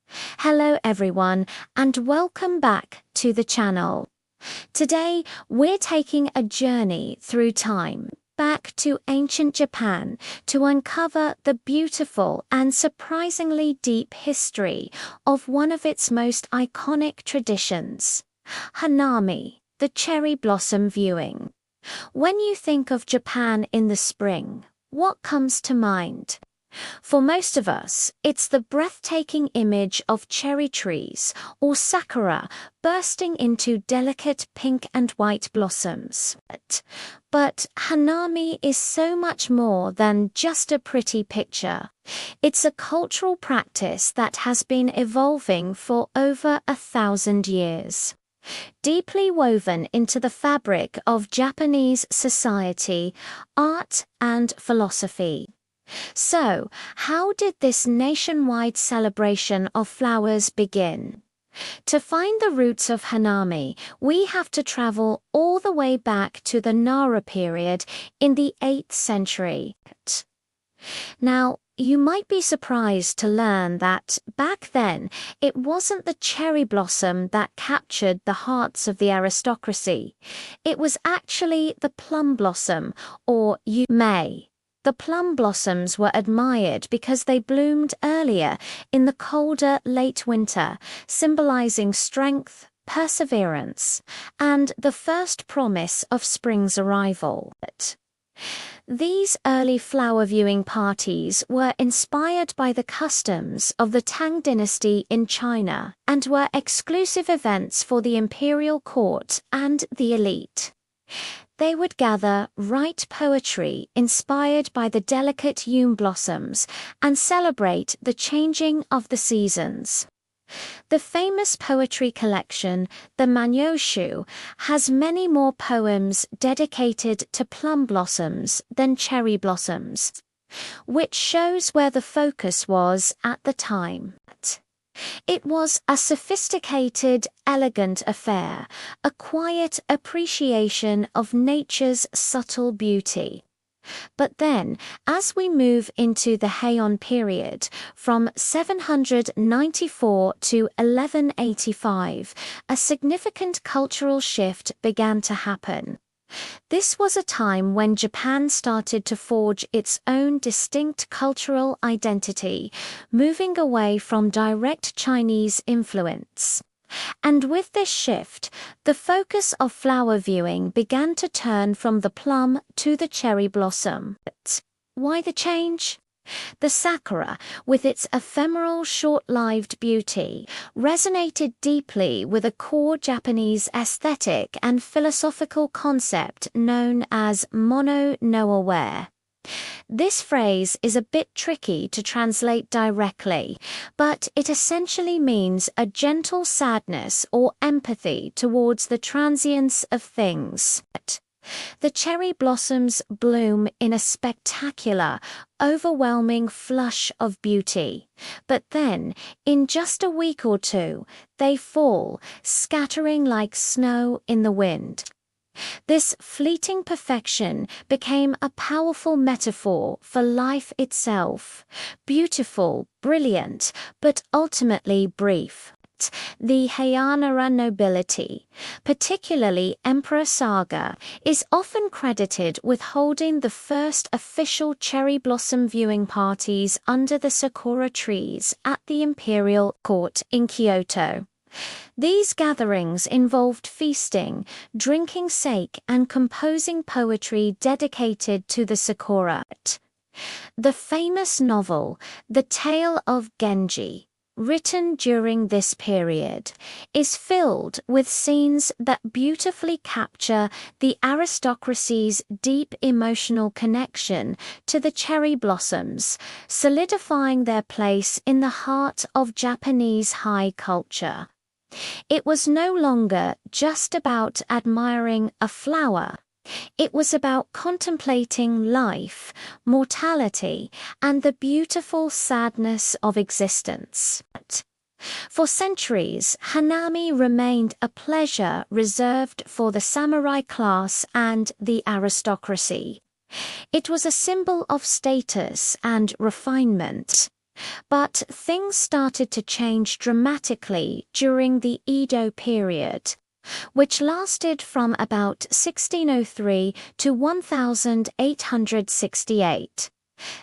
Hello everyone, and welcome back to the channel. Today, we're taking a journey through time, back to ancient Japan, to uncover the beautiful and surprisingly deep history of one of its most iconic traditions, Hanami, the cherry blossom viewing. When you think of Japan in the spring, what comes to mind? For most of us, it's the breathtaking image of cherry trees or sakura bursting into delicate pink and white blossoms. But Hanami is so much more than just a pretty picture. It's a cultural practice that has been evolving for over 1,000 years. Deeply woven into the fabric of Japanese society, art, and philosophy. So, how did this nationwide celebration of flowers begin? To find the roots of Hanami, we have to travel all the way back to the Nara period in the 8th century. Now, you might be surprised to learn that, back then, it wasn't the cherry blossom that captured the hearts of the aristocracy. It was actually the plum blossom, or May. The plum blossoms were admired because they bloomed earlier in the colder late winter, symbolizing strength, perseverance, and the first promise of spring's arrival. These early flower viewing parties were inspired by the customs of the Tang dynasty in China and were exclusive events for the imperial court and the elite. They would gather, write poetry inspired by the delicate Yum blossoms, and celebrate the changing of the seasons. The famous poetry collection, the Manyoshu, has many more poems dedicated to plum blossoms than cherry blossoms, which shows where the focus was at the time. It was a sophisticated, elegant affair, a quiet appreciation of nature's subtle beauty. But then, as we move into the Heian period, from 794 to 1185, a significant cultural shift began to happen. This was a time when Japan started to forge its own distinct cultural identity, moving away from direct Chinese influence. And with this shift, the focus of flower viewing began to turn from the plum to the cherry blossom. Why the change? The sakura, with its ephemeral, short-lived beauty, resonated deeply with a core Japanese aesthetic and philosophical concept known as mono no aware. This phrase is a bit tricky to translate directly, but it essentially means a gentle sadness or empathy towards the transience of things. The cherry blossoms bloom in a spectacular, overwhelming flush of beauty, but then, in just a week or two, they fall, scattering like snow in the wind. This fleeting perfection became a powerful metaphor for life itself, beautiful, brilliant, but ultimately brief. The Heianara nobility, particularly Emperor Saga, is often credited with holding the first official cherry blossom viewing parties under the sakura trees at the imperial court in Kyoto. These gatherings involved feasting, drinking sake, and composing poetry dedicated to the sakura. The famous novel, The Tale of Genji, written during this period, is filled with scenes that beautifully capture the aristocracy's deep emotional connection to the cherry blossoms, solidifying their place in the heart of Japanese high culture. It was no longer just about admiring a flower. It was about contemplating life, mortality, and the beautiful sadness of existence. For centuries, Hanami remained a pleasure reserved for the samurai class and the aristocracy. It was a symbol of status and refinement. But things started to change dramatically during the Edo period, which lasted from about 1603 to 1868.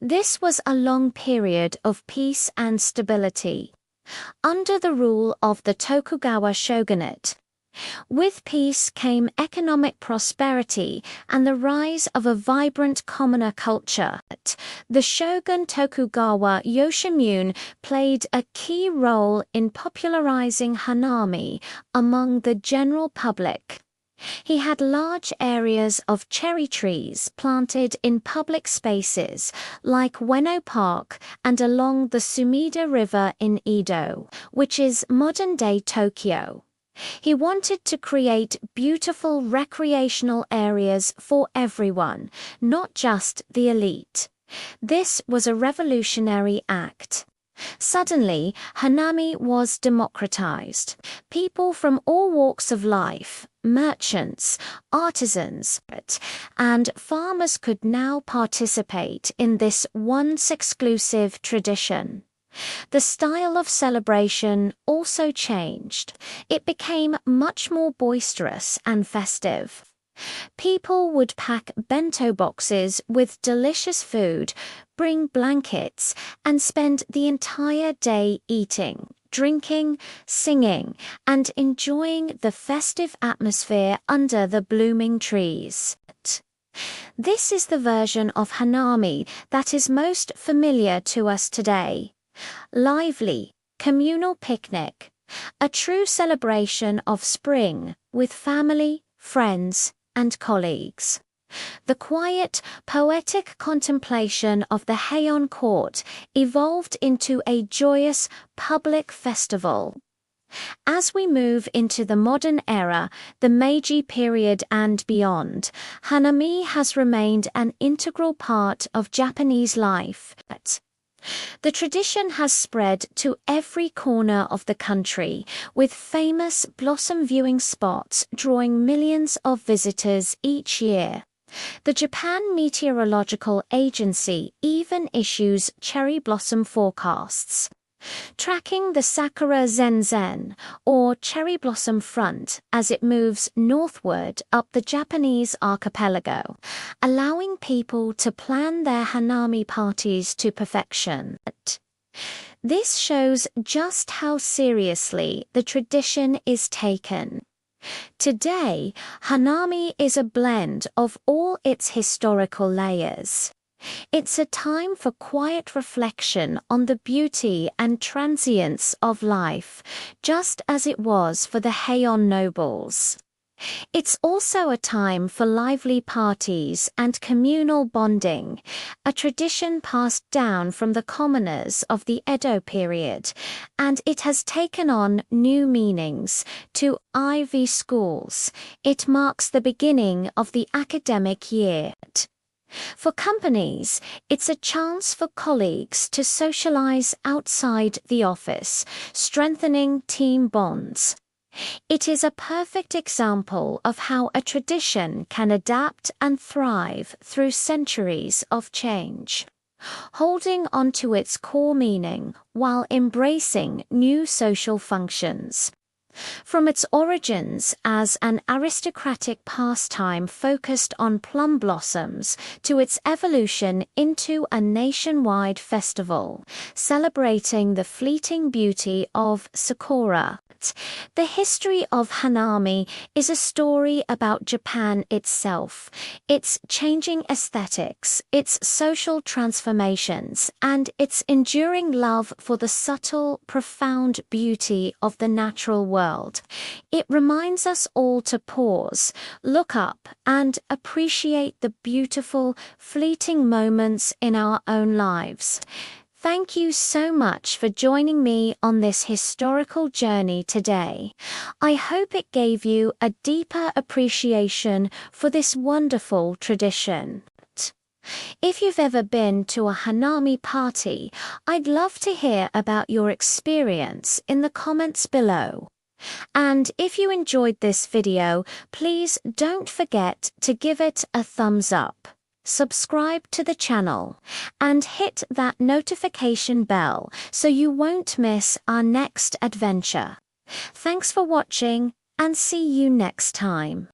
This was a long period of peace and stability, under the rule of the Tokugawa shogunate. With peace came economic prosperity and the rise of a vibrant commoner culture. The shogun Tokugawa Yoshimune played a key role in popularizing Hanami among the general public. He had large areas of cherry trees planted in public spaces like Ueno Park and along the Sumida River in Edo, which is modern-day Tokyo. He wanted to create beautiful recreational areas for everyone, not just the elite. This was a revolutionary act. Suddenly, Hanami was democratized. People from all walks of life, merchants, artisans, and farmers could now participate in this once exclusive tradition. The style of celebration also changed. It became much more boisterous and festive. People would pack bento boxes with delicious food, bring blankets, and spend the entire day eating, drinking, singing, and enjoying the festive atmosphere under the blooming trees. This is the version of Hanami that is most familiar to us today. Lively, communal picnic, a true celebration of spring with family, friends, and colleagues. The quiet, poetic contemplation of the Heian court evolved into a joyous, public festival. As we move into the modern era, the Meiji period and beyond, Hanami has remained an integral part of Japanese life. The tradition has spread to every corner of the country, with famous blossom viewing spots drawing millions of visitors each year. The Japan Meteorological Agency even issues cherry blossom forecasts. Tracking the Sakura Zenzen, or cherry blossom front, as it moves northward up the Japanese archipelago, allowing people to plan their Hanami parties to perfection. This shows just how seriously the tradition is taken. Today, Hanami is a blend of all its historical layers. It's a time for quiet reflection on the beauty and transience of life, just as it was for the Heian nobles. It's also a time for lively parties and communal bonding, a tradition passed down from the commoners of the Edo period, and it has taken on new meanings. To Ivy schools, it marks the beginning of the academic year. For companies, it's a chance for colleagues to socialize outside the office, strengthening team bonds. It is a perfect example of how a tradition can adapt and thrive through centuries of change, holding onto its core meaning while embracing new social functions. From its origins as an aristocratic pastime focused on plum blossoms to its evolution into a nationwide festival, celebrating the fleeting beauty of Sakura. The history of Hanami is a story about Japan itself, its changing aesthetics, its social transformations, and its enduring love for the subtle, profound beauty of the natural world. It reminds us all to pause, look up, and appreciate the beautiful, fleeting moments in our own lives. Thank you so much for joining me on this historical journey today. I hope it gave you a deeper appreciation for this wonderful tradition. If you've ever been to a Hanami party, I'd love to hear about your experience in the comments below. And if you enjoyed this video, please don't forget to give it a thumbs up. subscribe to the channel, and hit that notification bell so you won't miss our next adventure. Thanks for watching, and see you next time.